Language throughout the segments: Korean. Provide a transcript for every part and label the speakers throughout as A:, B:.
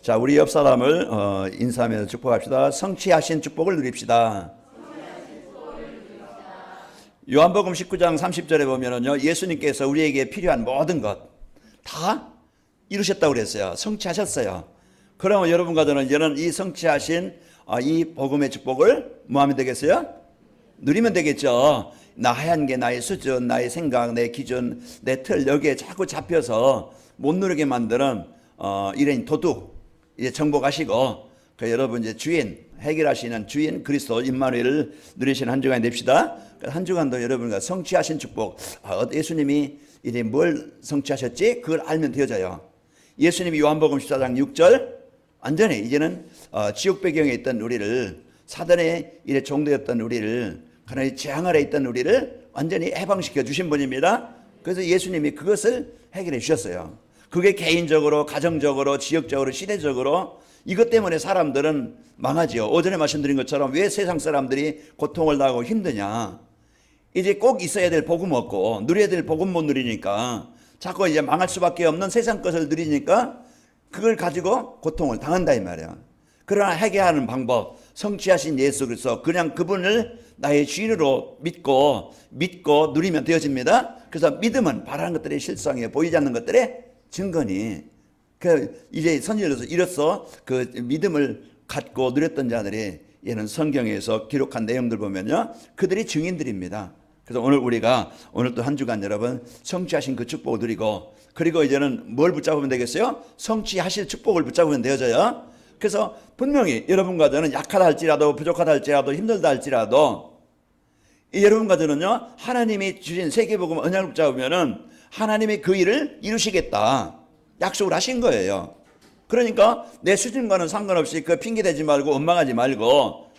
A: 자, 우리 옆 사람을 인사하면서 축복합시다. 성취하신 축복을 누립시다. 요한복음 19장 30절에 보면은요, 예수님께서 우리에게 필요한 모든 것 다 이루셨다고 그랬어요. 성취하셨어요. 그러면 여러분과 저는 이제는 이 성취하신 이 복음의 축복을 뭐 하면 되겠어요? 누리면 되겠죠. 나 하얀 게 나의 수준, 나의 생각, 내 기준, 내 틀 여기에 자꾸 잡혀서 못 누리게 만드는 이런 도둑 이제 정복하시고 그 여러분 이제 주인 해결하시는 주인 그리스도 임마누엘을 누리시는 한 주간이 됩시다. 한 주간도 여러분과 성취하신 축복. 예수님이 이제 뭘 성취하셨지? 그걸 알면 되어져요. 예수님이 요한복음 14장 6절 완전히 이제는 지옥 배경에 있던 우리를 사단의 일에 종되었던 우리를 하나님의 재앙 아래 있던 우리를 완전히 해방시켜 주신 분입니다. 그래서 예수님이 그것을 해결해 주셨어요. 그게 개인적으로 가정적으로 지역적으로 시대적으로 이것 때문에 사람들은 망하지요. 오전에 말씀드린 것처럼 왜 세상 사람들이 고통을 당하고 힘드냐. 이제 꼭 있어야 될 복음 없고 누려야 될 복음 못 누리니까 자꾸 이제 망할 수밖에 없는 세상 것을 누리니까 그걸 가지고 고통을 당한다 이 말이야. 그러나 해결하는 방법 성취하신 예수 그리스도 그냥 그분을 나의 주인으로 믿고 누리면 되어집니다. 그래서 믿음은 바라는 것들의 실상에 보이지 않는 것들의 증거니 이제 선지자로서 이로써 그 믿음을 갖고 누렸던 자들이 얘는 성경에서 기록한 내용들 보면요 그들이 증인들입니다. 그래서 오늘 또 한 주간 여러분 성취하신 그 축복을 누리고 그리고 이제는 뭘 붙잡으면 되겠어요? 성취하실 축복을 붙잡으면 되어져요. 그래서 분명히 여러분과 저는 약하다 할지라도 부족하다 할지라도 힘들다 할지라도 여러분과 저는요 하나님이 주신 세계복음 언약을 붙잡으면은 하나님이 그 일을 이루시겠다 약속을 하신 거예요. 그러니까 내 수준과는 상관없이 그 핑계대지 말고 원망하지 말고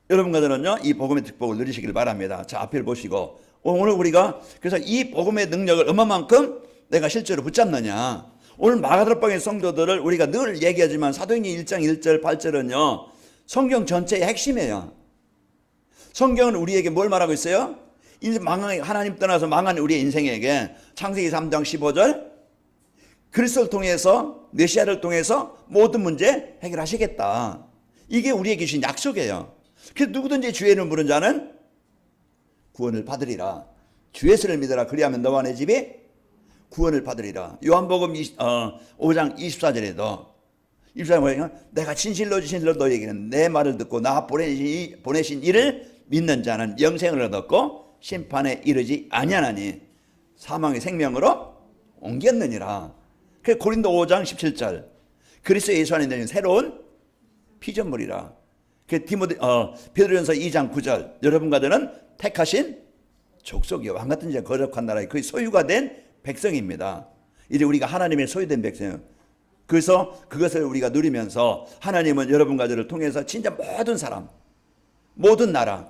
A: 여러분과 저는요 이 복음의 축복을 누리시길 바랍니다. 자 앞을 보시고 오늘 우리가 그래서 이 복음의 능력을 얼마만큼 내가 실제로 붙잡느냐. 오늘 마가다락방의 성도들을 우리가 늘 얘기하지만 사도행전 1장 1절 8절은요 성경 전체의 핵심이에요. 성경은 우리에게 뭘 말하고 있어요? 하나님 떠나서 망한 우리의 인생에게 창세기 3장 15절 그리스도를 통해서 메시아를 통해서 모든 문제 해결하시겠다. 이게 우리에게 주신 약속이에요. 그래서 누구든지 주의 이름을 부르는 자는 구원을 받으리라. 주 예수를 믿으라. 그리하면 너와 내 집이 구원을 받으리라. 요한복음 5장 24절에도 내가 진실로 너에게는 내 말을 듣고 나 보내신 이를 믿는 자는 영생을 얻었고 심판에 이르지 아니하나니 사망의 생명으로 옮겼느니라. 그 고린도 5장 17절 그리스도 예수 안에 있는 새로운 피조물이라. 그 베드로전서 2장 9절 여러분과 저는 택하신 족속이요 왕같은 자 거룩한 나라의 그 소유가 된 백성입니다. 이제 우리가 하나님의 소유된 백성이에요. 그래서 그것을 우리가 누리면서 하나님은 여러분과 저를 통해서 진짜 모든 사람 모든 나라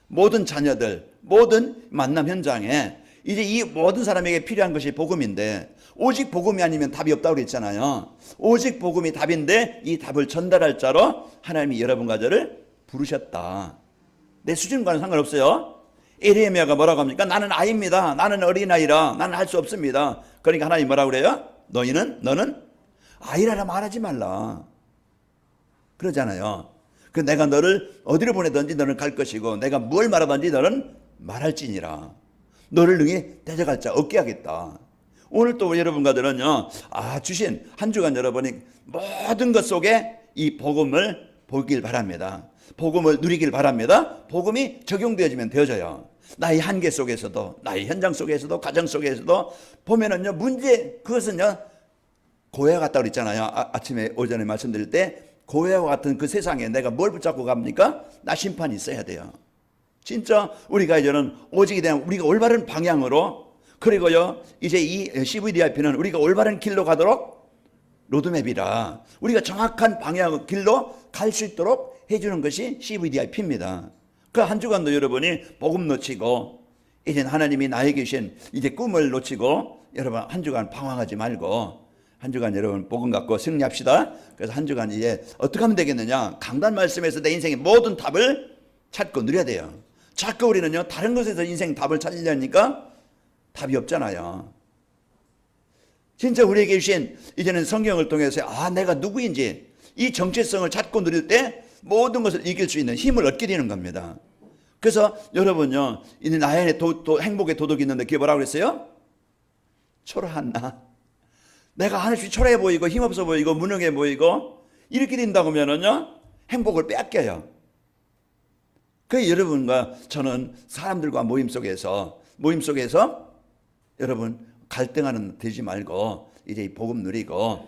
A: 모든 자녀들 모든 만남 현장에 이제 이 모든 사람에게 필요한 것이 복음인데 오직 복음이 아니면 답이 없다고 그랬잖아요. 오직 복음이 답인데 이 답을 전달할 자로 하나님이 여러분과 저를 부르셨다. 내 수준과는 상관없어요. 에레미야가 뭐라고 합니까? 나는 아이입니다. 나는 어린아이라 나는 할 수 없습니다. 그러니까 하나님 뭐라고 그래요? 너는 아이라라 말하지 말라. 그러잖아요. 그 내가 너를 어디로 보내든지 너는 갈 것이고 내가 뭘 말하든지 너는 말할지니라. 너를 능히 대적할 자 없게 하겠다. 오늘 또 여러분과 저는요 주신 한 주간 여러분이 모든 것 속에 이 복음을 보길 바랍니다. 복음을 누리길 바랍니다. 복음이 적용되어지면 되어져요. 나의 한계 속에서도 나의 현장 속에서도 가정 속에서도 보면은요 그것은요 고해와 같다고 그랬잖아요. 아침에 오전에 말씀드릴 때 고해와 같은 그 세상에 내가 뭘 붙잡고 갑니까? 나 심판이 있어야 돼요. 진짜 우리가 이제는 오직에 대한 우리가 올바른 방향으로 그리고요 이제 이 CVDIP는 우리가 올바른 길로 가도록 로드맵이라 우리가 정확한 방향 길로 갈 수 있도록 해주는 것이 CVDIP입니다. 그 한 주간도 여러분이 복음 놓치고 이제 하나님이 나에게 주신 이제 꿈을 놓치고 여러분 한 주간 방황하지 말고 한 주간 여러분 복음 갖고 승리합시다. 그래서 한 주간 이제 어떻게 하면 되겠느냐? 강단 말씀에서 내 인생의 모든 답을 찾고 누려야 돼요. 자꾸 우리는요 다른 것에서 인생 답을 찾으려니까 답이 없잖아요. 진짜 우리에게 주신 이제는 성경을 통해서 내가 누구인지 이 정체성을 찾고 누릴 때 모든 것을 이길 수 있는 힘을 얻게 되는 겁니다. 그래서 여러분요, 이 나의 안에 행복의 도덕이 있는데 그게 뭐라고 그랬어요? 초라한 나. 내가 하나씩 초라해 보이고 힘없어 보이고 무능해 보이고 이렇게 된다고 하면은요, 행복을 빼앗겨요. 그래서 여러분과 저는 사람들과 모임 속에서 여러분 갈등하는 되지 말고 이제 이 복음 누리고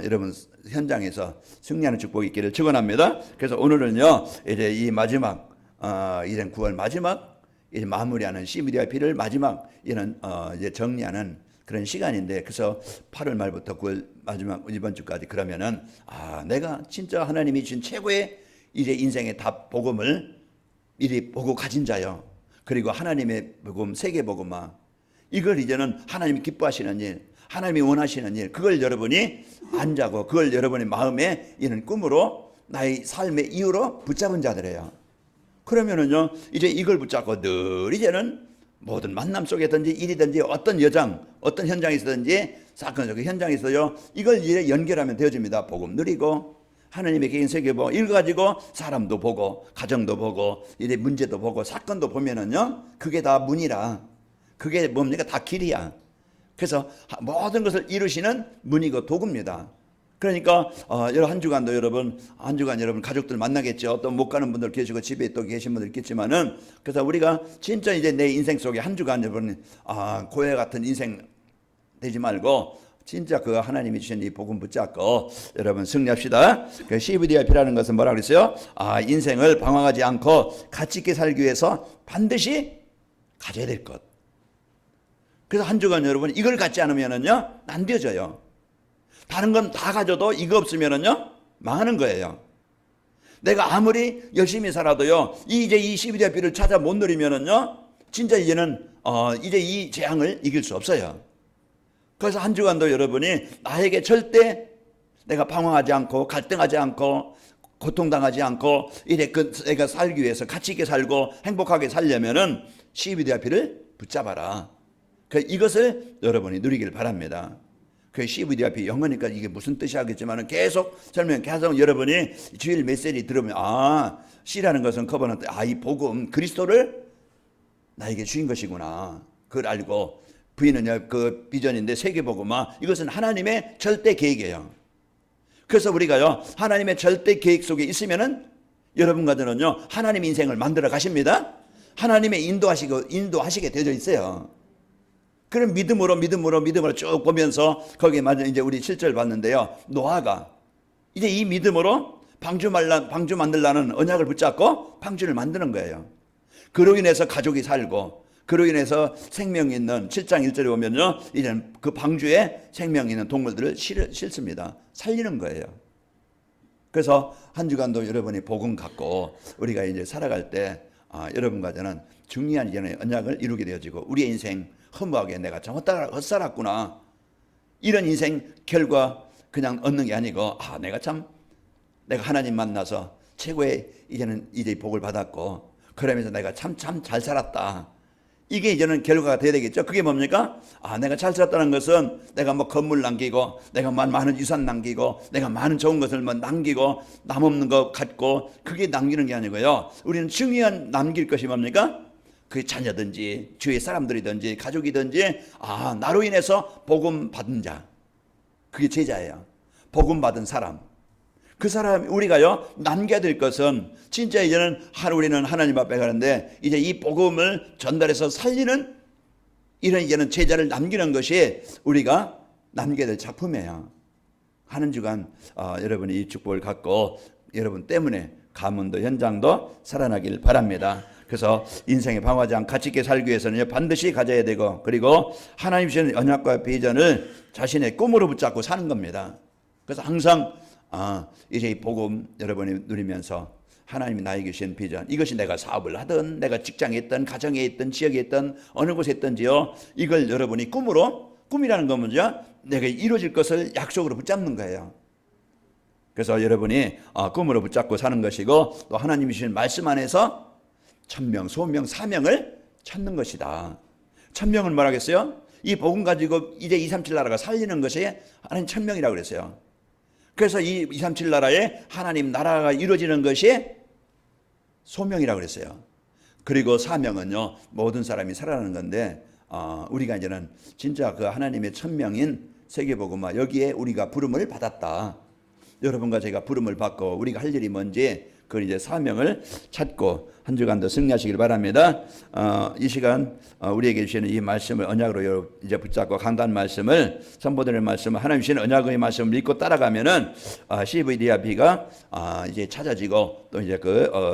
A: 여러분 현장에서 승리하는 축복이 있기를 축원합니다. 그래서 오늘은요, 이제 이 마지막 이제 9월 마지막 이제 마무리하는 CVDIP를 마지막 이제 정리하는 그런 시간인데, 그래서 8월 말부터 9월 마지막 이번 주까지 그러면은 내가 진짜 하나님이 주신 최고의 이제 인생의 답 복음을 이리 보고 가진 자요. 그리고 하나님의 복음, 세계 복음화, 이걸 이제는 하나님이 기뻐하시는 일, 하나님이 원하시는 일, 그걸 여러분이 안 자고 그걸 여러분의 마음에 이런 꿈으로 나의 삶의 이유로 붙잡은 자들이에요. 그러면은요, 이제 이걸 붙잡고 늘 이제는 모든 만남 속에든지 일이든지 어떤 여장, 어떤 현장에서든지 사건, 그 현장에서요, 이걸 이제 연결하면 되어집니다. 복음 누리고 하나님의 개인 세계 보고 이걸 가지고 사람도 보고 가정도 보고 이제 문제도 보고 사건도 보면은요, 그게 다 문이라, 그게 뭡니까? 다 길이야. 그래서 모든 것을 이루시는 문이고 도구입니다. 그러니까 한 주간도 여러분 가족들 만나겠죠. 또 못 가는 분들 계시고 집에 또 계신 분들 있겠지만은, 그래서 우리가 진짜 이제 내 인생 속에 한 주간 여러분 고해 같은 인생 되지 말고 진짜 그 하나님이 주신 이 복음 붙잡고 여러분 승리합시다. 그 CVDIP라는 것은 뭐라 그랬어요? 인생을 방황하지 않고 가치 있게 살기 위해서 반드시 가져야 될 것. 그래서 한 주간 여러분 이걸 갖지 않으면은요, 난되어져요. 다른 건 다 가져도 이거 없으면은요, 망하는 거예요. 내가 아무리 열심히 살아도요, 이제 이 CVDIP를 찾아 못 누리면은요, 진짜 이제는 이제 이 재앙을 이길 수 없어요. 그래서 한 주간도 여러분이 나에게 절대 내가 방황하지 않고 갈등하지 않고 고통당하지 않고 이래 내가 살기 위해서 가치 있게 살고 행복하게 살려면은 CVDIP를 붙잡아라. 이것을 여러분이 누리길 바랍니다. 그 CVDIP 영어니까 이게 무슨 뜻이 하겠지만 계속 여러분이 주일 메시지 들으면 C라는 것은 커버넌트, 이 복음 그리스도를 나에게 주인 것이구나. 그걸 알고 V는 그 비전인데 세계복음화, 이것은 하나님의 절대 계획이에요. 그래서 우리가요, 하나님의 절대 계획 속에 있으면은 여러분과 저는요, 하나님 인생을 만들어 가십니다. 하나님의 인도하시게 되어 있어요. 그런 믿음으로 쭉 보면서 거기에 맞아 이제 우리 7절 봤는데요. 노아가 이제 이 믿음으로 방주 만들라는 언약을 붙잡고 방주를 만드는 거예요. 그로 인해서 가족이 살고, 그로 인해서 생명이 있는 7장 1절에 보면요, 이제는 그 방주에 생명이 있는 동물들을 실습니다. 살리는 거예요. 그래서 한 주간도 여러분이 복음 갖고 우리가 이제 살아갈 때 여러분과 저는 중요한 이전의 언약을 이루게 되어지고, 우리의 인생 허무하게 내가 참 헛살았구나, 이런 인생 결과 그냥 얻는 게 아니고 내가 하나님 만나서 최고의 이제 복을 받았고, 그러면서 내가 참 잘 살았다, 이게 이제는 결과가 돼야 되겠죠. 그게 뭡니까? 내가 잘 살았다는 것은 내가 뭐 건물 남기고, 내가 많은 유산 남기고, 내가 많은 좋은 것을 남기고, 남 없는 거 갖고, 그게 남기는 게 아니고요. 우리는 중요한 남길 것이 뭡니까? 그 자녀든지 주위의 사람들이든지 가족이든지 나로 인해서 복음 받은 자, 그게 제자예요. 복음 받은 사람, 그 사람 우리가요 남겨야 될 것은, 진짜 이제는 우리는 하나님 앞에 가는데 이제 이 복음을 전달해서 살리는 이런 이제는 제자를 남기는 것이 우리가 남겨야 될 작품이에요. 하는 주간 여러분이 이 축복을 갖고 여러분 때문에 가문도 현장도 살아나길 바랍니다. 그래서 인생에 방황하지 않고 가치 있게 살기 위해서는 반드시 가져야 되고, 그리고 하나님 주시는 언약과 비전을 자신의 꿈으로 붙잡고 사는 겁니다. 그래서 항상 이제 이 복음 여러분이 누리면서 하나님이 나에게 주신 비전, 이것이 내가 사업을 하든 내가 직장에 있든 가정에 있든 지역에 있든 어느 곳에 있든지요, 이걸 여러분이 꿈이라는 건 뭐죠? 내가 이루어질 것을 약속으로 붙잡는 거예요. 그래서 여러분이 꿈으로 붙잡고 사는 것이고, 또 하나님이 주신 말씀 안에서 천명, 소명, 사명을 찾는 것이다. 천명은 뭐라겠어요? 이 복음 가지고 이제 237 나라가 살리는 것이 하나님 천명이라고 그랬어요. 그래서 이 237 나라에 하나님 나라가 이루어지는 것이 소명이라고 그랬어요. 그리고 사명은요, 모든 사람이 살아나는 건데, 우리가 이제는 진짜 그 하나님의 천명인 세계복음화, 여기에 우리가 부름을 받았다. 여러분과 제가 부름을 받고 우리가 할 일이 뭔지 그 이제 사명을 찾고 한 주간도 승리하시길 바랍니다. 이 시간 우리에게 주시는 이 말씀을 언약으로 이제 붙잡고 강단 말씀을, 선포드리는 말씀을, 하나님 주시는 언약의 말씀을 믿고 따라가면은 CVDIP가 이제 찾아지고 또 이제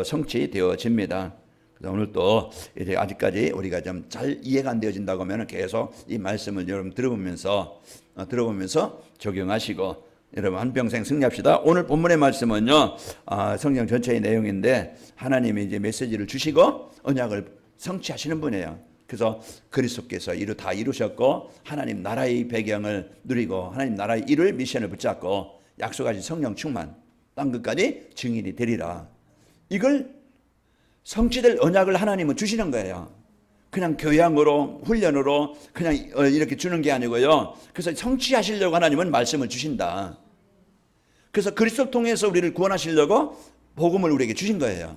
A: 성취되어집니다. 그래서 오늘 또 이제 아직까지 우리가 좀 잘 이해가 안 되어진다고 하면 계속 이 말씀을 여러분 들어보면서 적용하시고 여러분 한평생 승리합시다. 오늘 본문의 말씀은요, 성경 전체의 내용인데 하나님이 이제 메시지를 주시고 언약을 성취하시는 분이에요. 그래서 그리스도께서 다 이루셨고 하나님 나라의 배경을 누리고 하나님 나라의 일을 미션을 붙잡고 약속하신 성령 충만 땅 끝까지 증인이 되리라. 이걸 성취될 언약을 하나님은 주시는 거예요. 그냥 교양으로 훈련으로 그냥 이렇게 주는 게 아니고요. 그래서 성취하시려고 하나님은 말씀을 주신다. 그래서 그리스도를 통해서 우리를 구원하시려고 복음을 우리에게 주신 거예요.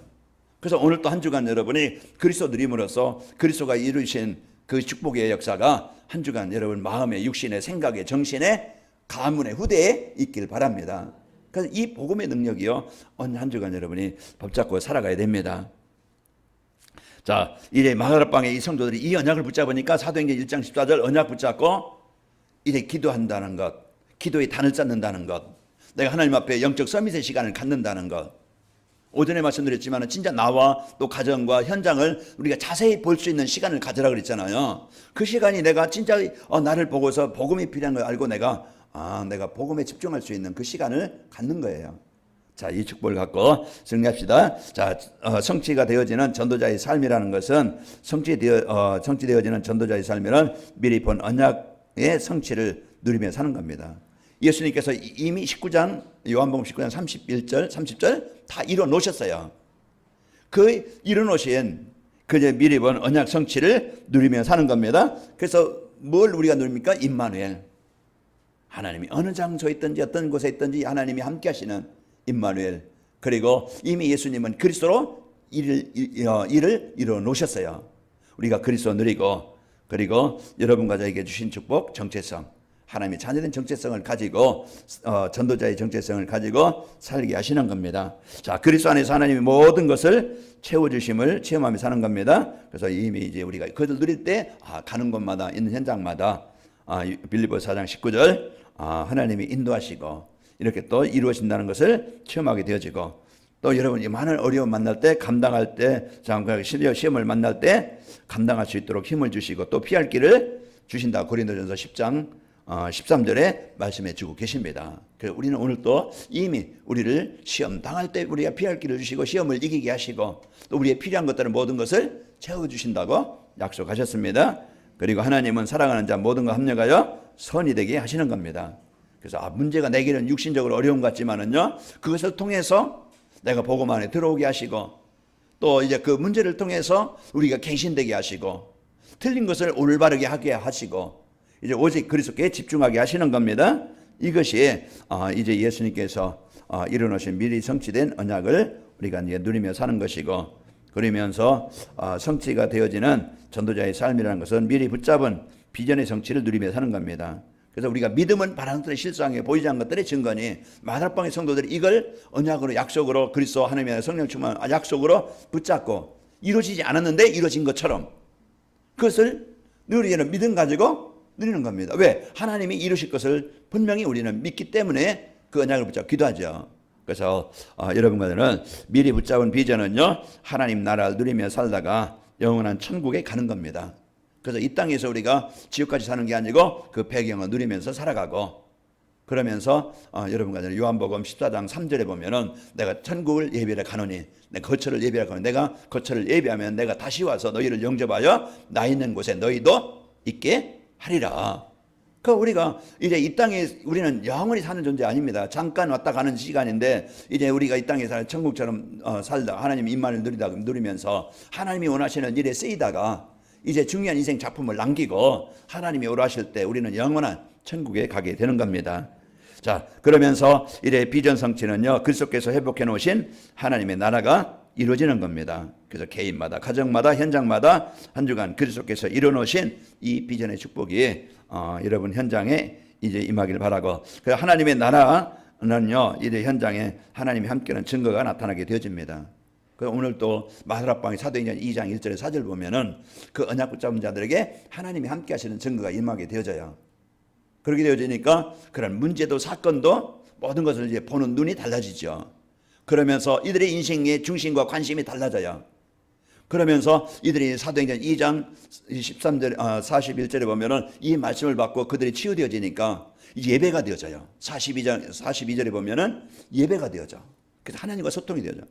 A: 그래서 오늘 또 한 주간 여러분이 그리스도 누림으로써 그리스도가 이루신 그 축복의 역사가 한 주간 여러분 마음에, 육신에, 생각에, 정신에, 가문에, 후대에 있길 바랍니다. 그래서 이 복음의 능력이요, 오늘 한 주간 여러분이 붙잡고 살아가야 됩니다. 자, 이제 마가다락방에 이 성도들이 이 언약을 붙잡으니까 사도행전 1장 14절 언약 붙잡고 이제 기도한다는 것, 기도의 단을 쌓는다는 것, 내가 하나님 앞에 영적 서밋의 시간을 갖는다는 것. 오전에 말씀드렸지만 진짜 나와 또 가정과 현장을 우리가 자세히 볼 수 있는 시간을 가져라 그랬잖아요. 그 시간이 내가 진짜 나를 보고서 복음이 필요한 걸 알고 내가 복음에 집중할 수 있는 그 시간을 갖는 거예요. 자, 이 축복을 갖고 승리합시다. 자, 성취가 되어지는 전도자의 삶이라는 것은 성취되어지는 전도자의 삶이란 미리 본 언약의 성취를 누리며 사는 겁니다. 예수님께서 이미 19장 요한복음 19장 31절 30절 다 이뤄 놓으셨어요. 그 이뤄 놓으신 그 미리 본 언약 성취를 누리며 사는 겁니다. 그래서 뭘 우리가 누립니까? 임마누엘. 하나님이 어느 장소에 있든지 어떤 곳에 있든지 하나님이 함께 하시는 임마누엘. 그리고 이미 예수님은 그리스도로 일을 이뤄 놓으셨어요. 우리가 그리스도 누리고, 그리고 여러분과 저에게 주신 축복, 정체성, 하나님의 자녀된 정체성을 가지고 전도자의 정체성을 가지고 살게 하시는 겁니다. 자, 그리스도 안에서 하나님이 모든 것을 채워주심을 체험하며 사는 겁니다. 그래서 이미 이제 우리가 그것을 누릴 때 가는 곳마다 있는 현장마다 빌립보서 4장 19절 하나님이 인도하시고 이렇게 또 이루어진다는 것을 체험하게 되어지고, 또 여러분이 많은 어려움 만날 때 감당할 때, 시험을 만날 때 감당할 수 있도록 힘을 주시고 또 피할 길을 주신다. 고린도전서 10장 13절에 말씀해 주고 계십니다. 그래서 우리는 오늘 또 이미 우리를 시험 당할 때 우리가 피할 길을 주시고 시험을 이기게 하시고 또 우리의 필요한 것들은 모든 것을 채워주신다고 약속하셨습니다. 그리고 하나님은 사랑하는 자 모든 것 합력하여 선이 되게 하시는 겁니다. 그래서 문제가 내게는 육신적으로 어려움 같지만은요, 그것을 통해서 내가 복음 안에 들어오게 하시고 또 이제 그 문제를 통해서 우리가 갱신되게 하시고 틀린 것을 올바르게 하게 하시고 이제 오직 그리스도께 집중하게 하시는 겁니다. 이것이 이제 예수님께서 이루어놓으신 미리 성취된 언약을 우리가 이제 누리며 사는 것이고, 그러면서 성취가 되어지는 전도자의 삶이라는 것은 미리 붙잡은 비전의 성취를 누리며 사는 겁니다. 그래서 우리가 믿음은 바라는 것들의 실상에 보이지 않는 것들의 증거니, 마다락방의 성도들이 이걸 언약으로, 약속으로, 그리스도 하나님의 성령 충만 약속으로 붙잡고 이루어지지 않았는데 이루어진 것처럼 그것을 우리는 믿음 가지고 누리는 겁니다. 왜? 하나님이 이루실 것을 분명히 우리는 믿기 때문에 그 언약을 붙잡고 기도하죠. 그래서 여러분과 저는 미리 붙잡은 비전은요, 하나님 나라를 누리며 살다가 영원한 천국에 가는 겁니다. 그래서 이 땅에서 우리가 지옥까지 사는 게 아니고 그 배경을 누리면서 살아가고, 그러면서 여러분과 저는 요한복음 14장 3절에 보면은 내가 천국을 예비하러 가노니, 내가 거처를 예비하러 가노니, 내가 거처를 예비하면 내가 다시 와서 너희를 영접하여 나 있는 곳에 너희도 있게 하리라. 그 우리가 이제 이 땅에 우리는 영원히 사는 존재 아닙니다. 잠깐 왔다 가는 시간인데 이제 우리가 이 땅에 살 천국처럼 살다 하나님 임만을 누리면서 하나님이 원하시는 일에 쓰이다가 이제 중요한 인생 작품을 남기고 하나님이 오라 하실 때 우리는 영원한 천국에 가게 되는 겁니다. 자, 그러면서 이래 비전 성취는요, 그리스도께서 회복해 놓으신 하나님의 나라가 이루어지는 겁니다. 그래서 개인마다, 가정마다, 현장마다 한 주간 그리스도께서 이뤄놓으신 이 비전의 축복이 여러분 현장에 이제 임하기를 바라고, 그 하나님의 나라는요, 이제 현장에 하나님이 함께하는 증거가 나타나게 되어집니다. 그 오늘 또 마가복음 사도행전 2장 1절의 4절 보면은 그 언약 붙잡은 자들에게 하나님이 함께하시는 증거가 임하게 되어져요. 그렇게 되어지니까 그런 문제도 사건도 모든 것을 이제 보는 눈이 달라지죠. 그러면서 이들의 인생의 중심과 관심이 달라져요. 그러면서 이들이 사도행전 2장 13절, 41절에 보면은 이 말씀을 받고 그들이 치유되어지니까 예배가 되어져요. 42절에 보면은 예배가 되어져. 그래서 하나님과 소통이 되어져.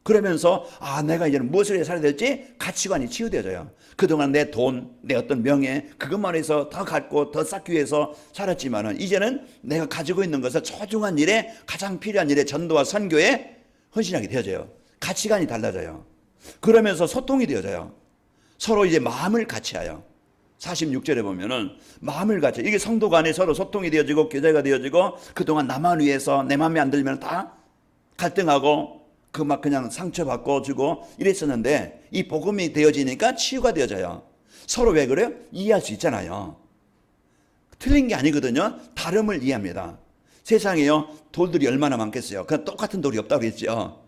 A: 그러면서 내가 이제는 무엇을 해서 살아야 될지 가치관이 치유되어져요. 그동안 내 돈, 내 어떤 명예, 그것만 해서 더 갖고 더 쌓기 위해서 살았지만은 이제는 내가 가지고 있는 것을 소중한 일에, 가장 필요한 일에, 전도와 선교에 헌신하게 되어져요. 가치관이 달라져요. 그러면서 소통이 되어져요. 서로 이제 마음을 같이하여. 46절에 보면은 마음을 같이, 이게 성도 간에 서로 소통이 되어지고 교제가 되어지고, 그동안 나만 위해서 내 마음에 안 들면 다 갈등하고 그냥 상처받고 주고 이랬었는데, 이 복음이 되어지니까 치유가 되어져요. 서로 왜 그래요? 이해할 수 있잖아요. 틀린 게 아니거든요. 다름을 이해합니다. 세상에요, 돌들이 얼마나 많겠어요. 그냥 똑같은 돌이 없다고 그랬죠.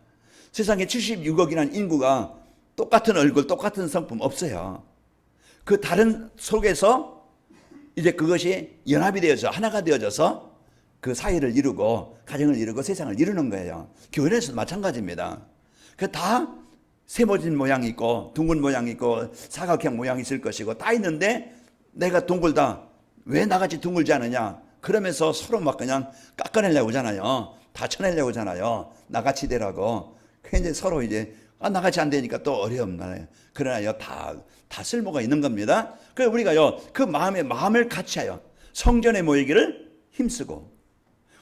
A: 세상에 76억이라는 인구가 똑같은 얼굴, 똑같은 성품 없어요. 그 다른 속에서 이제 그것이 연합이 되어서 하나가 되어져서 그 사회를 이루고 가정을 이루고 세상을 이루는 거예요. 교회에서도 마찬가지입니다. 그 다 세모진 모양이 있고 둥근 모양이 있고 사각형 모양이 있을 것이고 다 있는데, 내가 둥글다, 왜 나같이 둥글지 않느냐, 그러면서 서로 막 그냥 깎아내려고 하잖아요. 다 쳐내려고 하잖아요. 나같이 되라고. 이제 서로 이제 나같이 안 되니까 또 어려움나요. 그러나요, 다 쓸모가 있는 겁니다. 그래서 우리가요, 그 마음을 같이하여 성전에 모이기를 힘쓰고,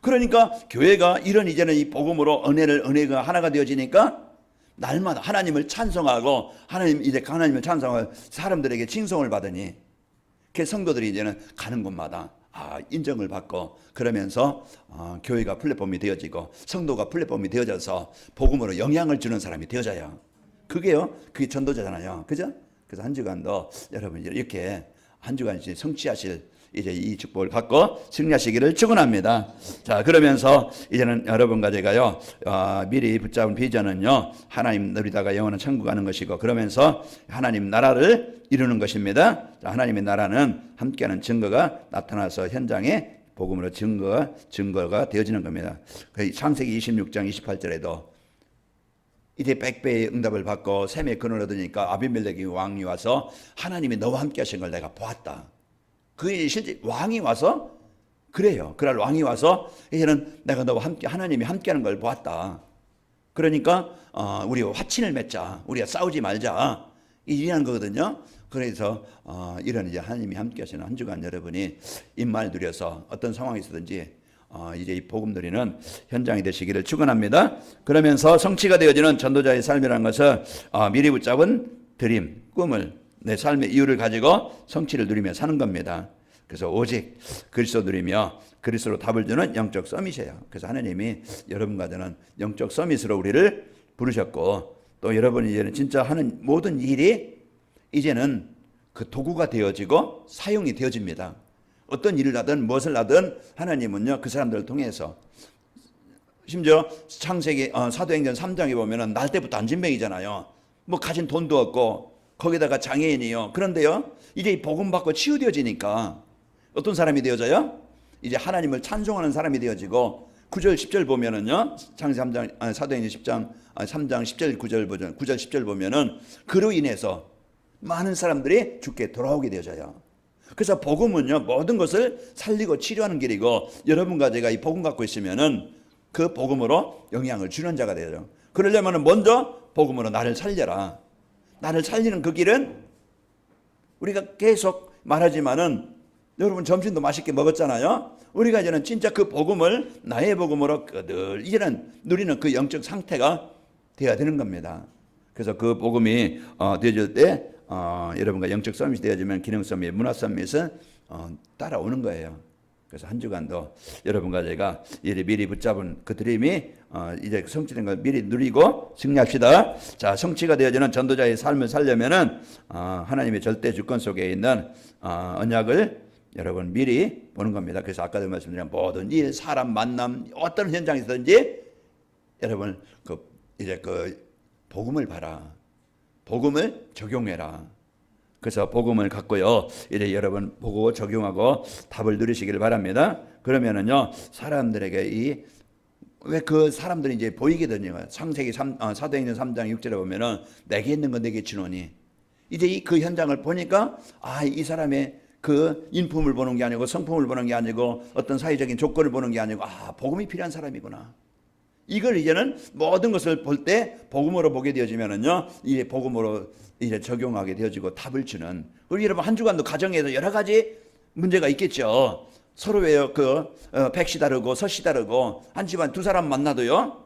A: 그러니까 교회가 이런 이제는 이 복음으로 은혜가 하나가 되어지니까 날마다 하나님을 찬송하고, 하나님을 찬송하고 사람들에게 칭송을 받으니, 그 성도들이 이제는 가는 곳마다 인정을 받고, 그러면서 교회가 플랫폼이 되어지고 성도가 플랫폼이 되어져서 복음으로 영향을 주는 사람이 되어져요. 그게 전도자잖아요. 그죠? 그래서 한 주간도 여러분 이렇게 한 주간 성취하실 이제 이 축복을 갖고 승리하시기를 축원합니다. 자, 그러면서 이제는 여러분과 제가요, 미리 붙잡은 비전은요, 하나님 누리다가 영원한 천국 가는 것이고, 그러면서 하나님 나라를 이루는 것입니다. 자, 하나님의 나라는 함께하는 증거가 나타나서 현장에 복음으로 증거가 되어지는 겁니다. 창세기 26장 28절에도 이제 100배의 응답을 받고 셈의 근을 얻으니까 아비멜렉이 왕이 와서 하나님이 너와 함께 하신 걸 내가 보았다. 그게 실제 왕이 와서 그래요. 그날 왕이 와서 이제는 내가 너와 함께, 하나님이 함께하는 걸 보았다. 그러니까 우리가 화친을 맺자, 우리가 싸우지 말자, 이런 거거든요. 그래서 이런 이제 하나님이 함께하시는 한 주간 여러분이 입말 누려서 어떤 상황에서든지 이제 이 복음 누리는 현장이 되시기를 축원합니다. 그러면서 성취가 되어지는 전도자의 삶이라는 것은 미리 붙잡은 드림, 꿈을, 내 삶의 이유를 가지고 성취를 누리며 사는 겁니다. 그래서 오직 그리스도 누리며 그리스도로 답을 주는 영적 서밋이에요. 그래서 하나님이 여러분과 저는 영적 서밋으로 우리를 부르셨고, 또 여러분이 이제는 진짜 하는 모든 일이 이제는 그 도구가 되어지고 사용이 되어집니다. 어떤 일을 하든 무엇을 하든 하나님은요, 그 사람들을 통해서, 심지어 창세기 사도행전 3장에 보면은 날 때부터 안진뱅이잖아요. 뭐 가진 돈도 없고 거기다가 장애인이요. 그런데요, 이제 복음 받고 치유되어지니까 어떤 사람이 되어져요? 이제 하나님을 찬송하는 사람이 되어지고, 9절 10절 보면은요, 창세기 3장 사도행전 3장 10절 9절 10절 보면은 그로 인해서 많은 사람들이 주께 돌아오게 되어져요. 그래서 복음은요, 모든 것을 살리고 치료하는 길이고, 여러분과 제가 이 복음 갖고 있으면은 그 복음으로 영향을 주는 자가 되죠. 그러려면 먼저 복음으로 나를 살려라. 나를 살리는 그 길은 우리가 계속 말하지만은, 여러분 점심도 맛있게 먹었잖아요. 우리가 이제는 진짜 그 복음을 나의 복음으로 늘 이제는 누리는 그 영적 상태가 되어야 되는 겁니다. 그래서 그 복음이 되어질 때 여러분과 영적 서밋이 되어지면 기능 서밋, 문화 서밋은 따라오는 거예요. 그래서 한 주간도 여러분과 제가 미리 붙잡은 그 드림이 이제 성취된 걸 미리 누리고 승리합시다. 자, 성취가 되어지는 전도자의 삶을 살려면은 하나님의 절대 주권 속에 있는 언약을 여러분 미리 보는 겁니다. 그래서 아까도 말씀드린 모든 일, 사람 만남, 어떤 현장에서든지 여러분 이제 복음을 봐라. 복음을 적용해라. 그래서 복음을 갖고요, 이제 여러분 보고 적용하고 답을 누리시기를 바랍니다. 그러면은요, 사람들에게 왜 그 사람들이 이제 보이거든요. 창세기 사도행전 3장 6절에 보면은 내게 있는 건 내게 주노니, 이제 그 현장을 보니까 이 사람의 그 인품을 보는 게 아니고 성품을 보는 게 아니고 어떤 사회적인 조건을 보는 게 아니고 복음이 필요한 사람이구나. 이걸 이제는 모든 것을 볼 때 복음으로 보게 되어지면은요, 이제 복음으로 이제 적용하게 되어지고 답을 주는. 우리 여러분 한 주간도 가정에서 여러 가지 문제가 있겠죠. 서로의 백시 다르고 서시 다르고, 한 집안 두 사람 만나도요,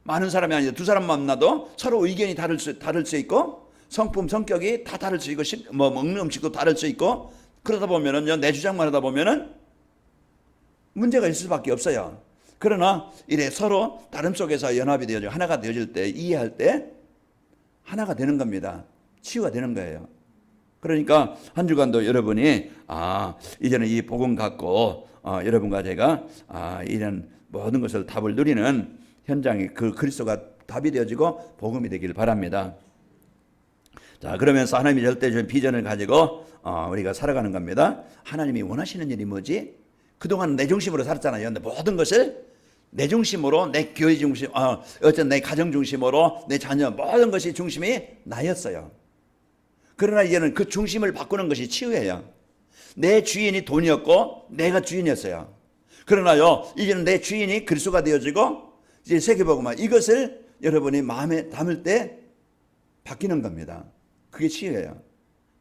A: 많은 사람이 아니라 두 사람 만나도 서로 의견이 다를 수 있고, 성품 성격이 다 다를 수 있고, 먹는 음식도 다를 수 있고, 그러다 보면은요, 내 주장만 하다 보면은 문제가 있을 수밖에 없어요. 그러나 이래 서로 다름 속에서 연합이 되어지고 하나가 되어질 때, 이해할 때 하나가 되는 겁니다. 치유가 되는 거예요. 그러니까 한 주간도 여러분이 이제는 이 복음 갖고 여러분과 제가 이런 모든 것을 답을 누리는 현장이 그 그리스도가 답이 되어지고 복음이 되기를 바랍니다. 자, 그러면서 하나님이 절대 주신 비전을 가지고 우리가 살아가는 겁니다. 하나님이 원하시는 일이 뭐지? 그동안 내 중심으로 살았잖아요. 근데 모든 것을 내 중심으로, 내 교회 중심, 어쨌든 내 가정 중심으로, 내 자녀, 모든 것이 중심이 나였어요. 그러나 이제는 그 중심을 바꾸는 것이 치유예요. 내 주인이 돈이었고 내가 주인이었어요. 그러나요, 이제는 내 주인이 그리스도가 되어지고 이제 세계복음화, 이것을 여러분이 마음에 담을 때 바뀌는 겁니다. 그게 치유예요.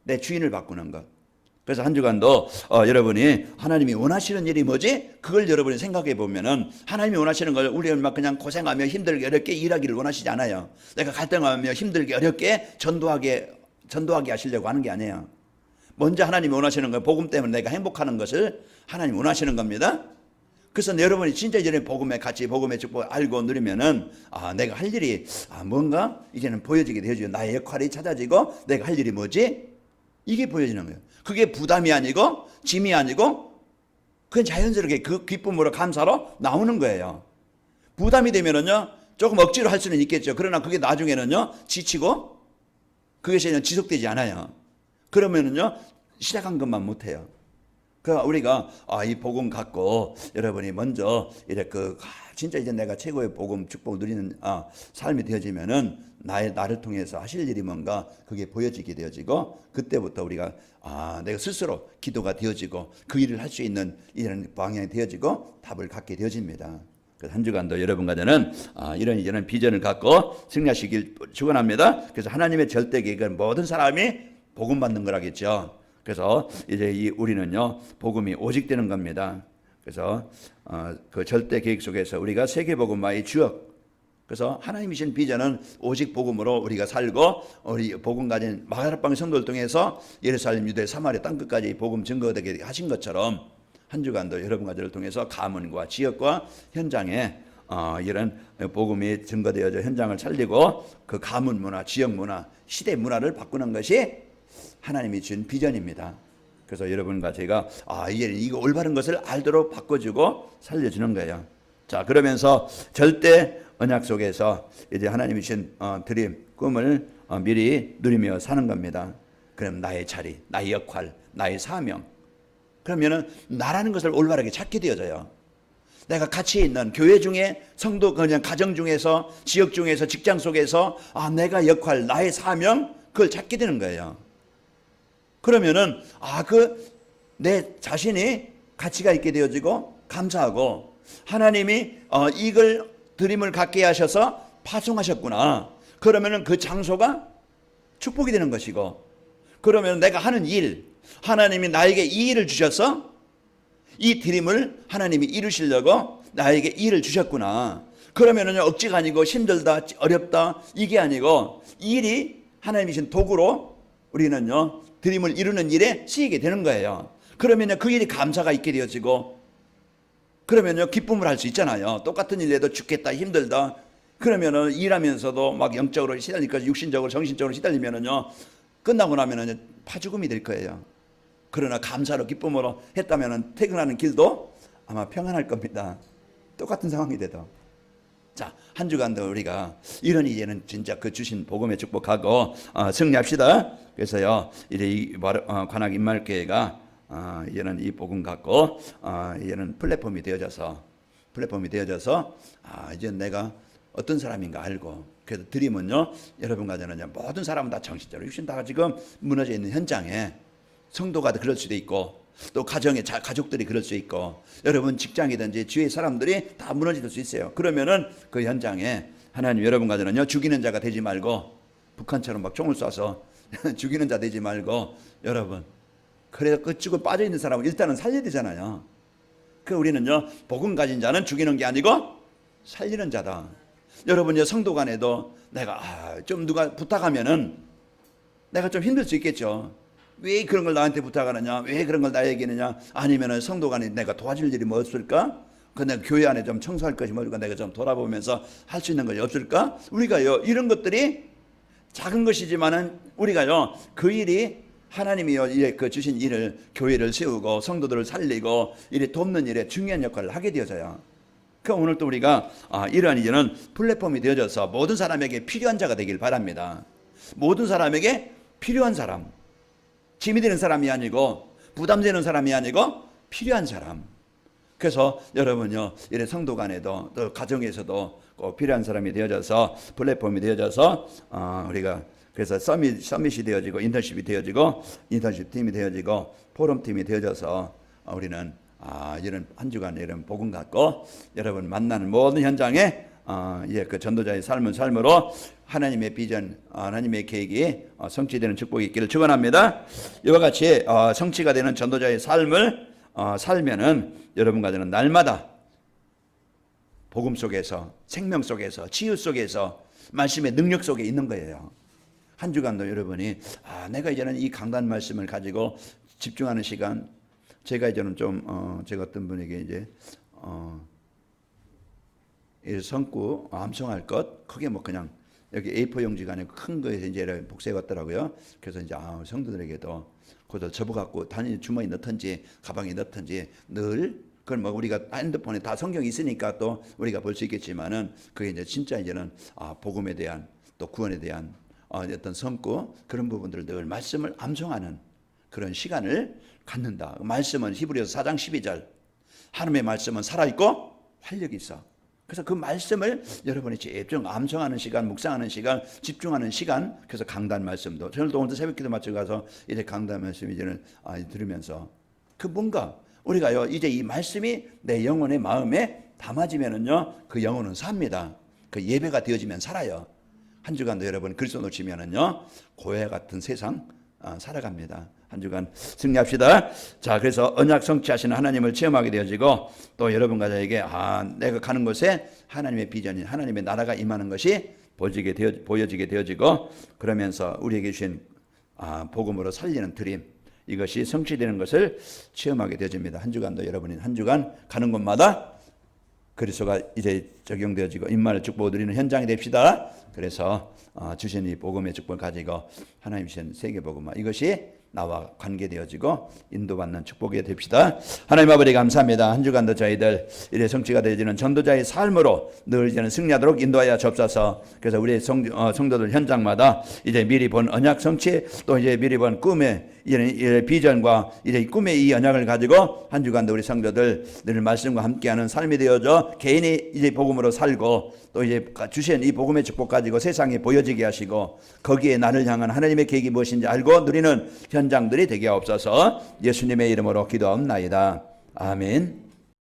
A: 내 주인을 바꾸는 것. 그래서 한 주간도 여러분이 하나님이 원하시는 일이 뭐지? 그걸 여러분이 생각해 보면은, 하나님이 원하시는 걸 우리는 막 그냥 고생하며 힘들게 어렵게 일하기를 원하시지 않아요. 내가 갈등하며 힘들게 어렵게 전도하게 하시려고 하는 게 아니에요. 먼저 하나님이 원하시는 건 복음 때문에 내가 행복하는 것을 하나님이 원하시는 겁니다. 그래서 여러분이 진짜 이제는 복음의 가치, 복음의 축복을 알고 누리면은 내가 할 일이 뭔가 이제는 보여지게 되어지고, 나의 역할이 찾아지고 내가 할 일이 뭐지? 이게 보여지는 거예요. 그게 부담이 아니고 짐이 아니고 그건 자연스럽게 그 기쁨으로 감사로 나오는 거예요. 부담이 되면은요, 조금 억지로 할 수는 있겠죠. 그러나 그게 나중에는요, 지치고 그것이 지속되지 않아요. 그러면은요, 시작한 것만 못해요. 그러니까 우리가 이 복음 갖고 여러분이 먼저 이렇게 진짜 이제 내가 최고의 복음 축복을 누리는 삶이 되어지면은 나를 통해서 하실 일이 뭔가 그게 보여지게 되어지고, 그때부터 우리가 내가 스스로 기도가 되어지고 그 일을 할 수 있는 이런 방향이 되어지고 답을 갖게 되어집니다. 그래서 한 주간도 여러분과 저는 이런 비전을 갖고 승리하시길 축원합니다. 그래서 하나님의 절대 계획은 모든 사람이 복음 받는 거라겠죠. 그래서 이제 우리는요, 복음이 오직 되는 겁니다. 그래서 그 절대 계획 속에서 우리가 세계 복음화의 주역, 그래서 하나님이 주신 비전은 오직 복음으로 우리가 살고, 우리 복음 가진 마가다방 성도를 통해서 예루살렘, 유대, 사마리아 땅끝까지 복음 증거되게 하신 것처럼 한 주간도 여러분과 저를 통해서 가문과 지역과 현장에 이런 복음이 증거되어져 현장을 살리고 그 가문 문화, 지역 문화, 시대 문화를 바꾸는 것이 하나님이 준 비전입니다. 그래서 여러분과 제가 이거 올바른 것을 알도록 바꿔주고 살려주는 거예요. 자, 그러면서 절대 언약 속에서 이제 하나님이 주신 드림, 꿈을 미리 누리며 사는 겁니다. 그럼 나의 자리, 나의 역할, 나의 사명, 그러면은 나라는 것을 올바르게 찾게 되어져요. 내가 같이 있는 교회 중에, 성도 그냥 가정 중에서, 지역 중에서, 직장 속에서 내가 역할, 나의 사명, 그걸 찾게 되는 거예요. 그러면은 내 자신이 가치가 있게 되어지고 감사하고, 하나님이 이걸 드림을 갖게 하셔서 파송하셨구나. 그러면은 그 장소가 축복이 되는 것이고, 그러면 내가 하는 일, 하나님이 나에게 이 일을 주셔서 이 드림을 하나님이 이루시려고 나에게 이 일을 주셨구나. 그러면은 억지가 아니고 힘들다, 어렵다, 이게 아니고 이 일이 하나님이 주신 도구로 우리는요 드림을 이루는 일에 쓰이게 되는 거예요. 그러면요 그 일이 감사가 있게 되어지고, 그러면요 기쁨을 할 수 있잖아요. 똑같은 일에도 죽겠다, 힘들다, 그러면은 일하면서도 막 영적으로 시달리니까 육신적으로 정신적으로 시달리면은요 끝나고 나면은 파죽음이 될 거예요. 그러나 감사로 기쁨으로 했다면은 퇴근하는 길도 아마 평안할 겁니다. 똑같은 상황이 돼도. 자, 한 주간도 우리가 이런 이제는 진짜 그 주신 복음의 축복하고 승리합시다. 그래서요 이제 관악 임마을교회가 이제는 이 복음 갖고 이제는 플랫폼이 되어져서 이제 내가 어떤 사람인가 알고, 그래서 드림은요 여러분과 저는요 모든 사람은 다 정신적으로 육신 다 지금 무너져 있는 현장에, 성도가 그럴 수도 있고 또 가정의 가족들이 그럴 수 있고 여러분 직장이든지 주위의 사람들이 다 무너질 수 있어요. 그러면은 그 현장에 하나님 여러분과 저는요 죽이는 자가 되지 말고, 북한처럼 막 총을 쏴서 죽이는 자 되지 말고, 여러분 그래서 끝으로 빠져 있는 사람은 일단은 살려야 되잖아요. 그 우리는요 복음 가진 자는 죽이는 게 아니고 살리는 자다. 여러분요 성도 간에도 내가 좀 누가 부탁하면은 내가 좀 힘들 수 있겠죠. 왜 그런 걸 나한테 부탁하느냐, 왜 그런 걸 나에게 하느냐, 아니면은 성도 간에 내가 도와줄 일이 뭐 없을까, 그 내가 교회 안에 좀 청소할 것이 뭘까, 내가 좀 돌아보면서 할 수 있는 것이 없을까. 우리가요 이런 것들이 작은 것이지만은 우리가요 그 일이 하나님이요 그 주신 일을, 교회를 세우고 성도들을 살리고 이래 돕는 일에 중요한 역할을 하게 되어져요. 그 오늘 또 우리가 이러한 이제는 플랫폼이 되어져서 모든 사람에게 필요한 자가 되길 바랍니다. 모든 사람에게 필요한 사람, 짐이 되는 사람이 아니고 부담되는 사람이 아니고 필요한 사람. 그래서 여러분요 이래 성도 간에도 또 가정에서도 꼭 필요한 사람이 되어져서 플랫폼이 되어져서 우리가 그래서 서밋이 되어지고 인턴십이 되어지고 인턴십 팀이 되어지고 포럼 팀이 되어져서 우리는 이런 한 주간 이런 복음 갖고 여러분 만나는 모든 현장에 그 전도자의 삶으로 하나님의 비전, 하나님의 계획이 성취되는 축복이 있기를 축원합니다. 이와 같이 성취가 되는 전도자의 삶을 살면은 여러분과 저는 날마다 복음 속에서, 생명 속에서, 치유 속에서, 말씀의 능력 속에 있는 거예요. 한 주간도 여러분이 내가 이제는 이 강단 말씀을 가지고 집중하는 시간, 제가 이제는 좀 제가 어떤 분에게 이제 성구 암송할 것, 그게 뭐 그냥 여기 A4 용지가 아니고 큰 거에서 이제 복사해 왔더라고요. 그래서 이제 성도들에게도 그것을 접어갖고 단위 주머니 넣든지 가방에 넣든지 늘, 그건 뭐 우리가 핸드폰에 다 성경이 있으니까 또 우리가 볼 수 있겠지만은 그게 이제 진짜 이제는 복음에 대한 또 구원에 대한 어떤 성구, 그런 부분들을 늘 말씀을 암송하는 그런 시간을 갖는다. 말씀은 히브리서 4장 12절 하나님의 말씀은 살아있고 활력이 있어. 그래서 그 말씀을 여러분이 집중 암송하는 시간, 묵상하는 시간, 집중하는 시간. 그래서 강단 말씀도 저는 또 오늘 새벽기도 마치고 가서 이제 강단 말씀 이제는 들으면서 그 뭔가 우리가요 이제 이 말씀이 내 영혼의 마음에 담아지면은요 그 영혼은 삽니다. 그 예배가 되어지면 살아요. 한 주간도 여러분 그리스도 놓치면은요 고해 같은 세상 살아갑니다. 한 주간 승리합시다. 자, 그래서 언약 성취하시는 하나님을 체험하게 되어지고 또 여러분과 저에게 내가 가는 곳에 하나님의 비전이, 하나님의 나라가 임하는 것이 보여지게 되어지고, 그러면서 우리에게 주신 복음으로 살리는 드림, 이것이 성취되는 것을 체험하게 되어집니다. 한 주간도 여러분이 한 주간 가는 곳마다 그리스도가 이제 적용되어지고 임마를 축복을 드리는 현장이 됩시다. 그래서 주신 이 복음의 축복을 가지고 하나님 주신 세계 복음화, 이것이 나와 관계되어지고 인도받는 축복이 됩시다. 하나님 아버지 감사합니다. 한 주간도 저희들 이래 성취가 되어지는 전도자의 삶으로 늘 이제는 승리하도록 인도하여 주옵소서. 그래서 우리 성도들 현장마다 이제 미리 본 언약 성취, 또 이제 미리 본 꿈의 이제 비전과 이제 꿈의 이 언약을 가지고 한 주간도 우리 성도들 늘 말씀과 함께하는 삶이 되어져 개인이 이제 복음으로 살고 또 이제 주신 이 복음의 축복 가지고 세상에 보여지게 하시고 거기에 나를 향한 하나님의 계획이 무엇인지 알고 누리는 현장들이 되게 하옵소서. 예수님의 이름으로 기도하옵나이다. 아멘.